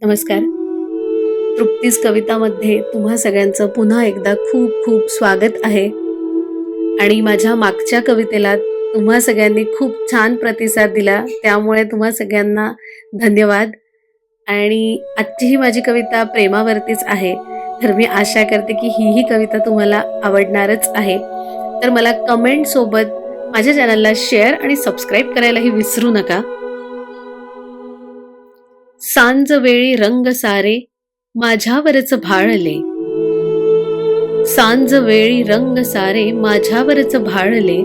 नमस्कार. तृप्तीज कवितामध्ये तुम्हा सगळ्यांचं पुन्हा एकदा खूप खूप स्वागत आहे. आणि माझ्या मागच्या कवितेला तुम्हा सगळ्यांनी खूप छान प्रतिसाद दिला, त्यामुळे तुम्हा सगळ्यांना धन्यवाद. आणि आजची ही माझी कविता प्रेमावरतीच आहे, तर मी आशा करते की ही कविता तुम्हाला आवडणारच आहे. तर मला कमेंट सोबत माझ्या चॅनलला शेअर आणि सबस्क्राईब करायलाही विसरू नका. सांज वेळी रंग सारे माझ्यावरच भाळले, सांज वेळी रंग सारे माझ्यावरच भाळले,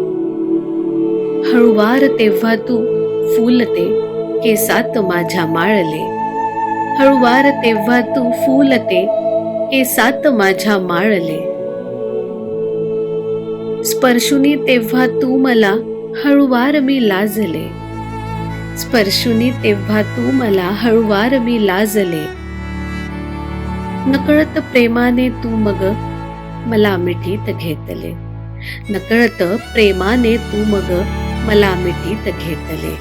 हळुवार तेव्हा तू फुलते केसात माझ्या माळले, हळुवार तेव्हा तू फुलते केसात माझ्या माळले, स्पर्शुनी तेव्हा तू मला हळुवार मी लाजले, स्पर्शुनी तेव्हा तू मला हळुवार मी लाजले, नकळत प्रेमाने तू मग मला मिठीत घेतले, नकळत प्रेमाने तू मग मला मिठीत घेतले,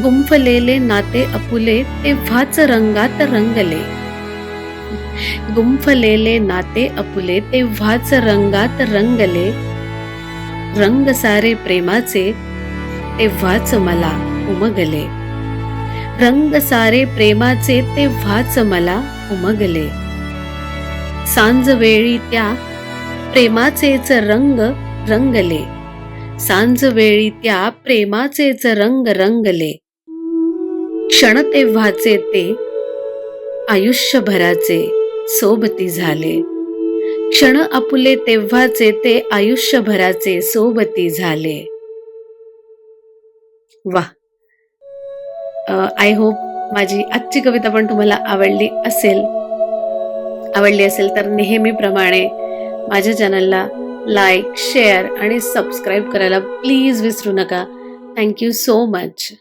गुंफलेले नाते आपुले तेव्हाच रंगात रंगले, गुंफलेले नाते आपुले तेव्हाच रंगात रंगले, रंग सारे प्रेमाचे तेव्हाच मला उमगले, रंग सारे प्रेमाचे तेव्हाच मला उमगले, सांज वेळी त्या प्रेमाचेच रंग रंगले, सांज वेळी त्या प्रेमाचेच रंग रंगले, क्षण तेव्हाचे ते आयुष्यभराचे सोबती झाले, क्षण आपुले तेव्हाचे ते आयुष्यभराचे सोबती झाले. वाह. आय होप माझी आजची कविता पण तुम्हाला आवडली असेल तर नेहमीप्रमाणे माझ्या चॅनलला लाईक, शेअर आणि सबस्क्राईब करायला प्लीज विसरू नका. Thank you so much.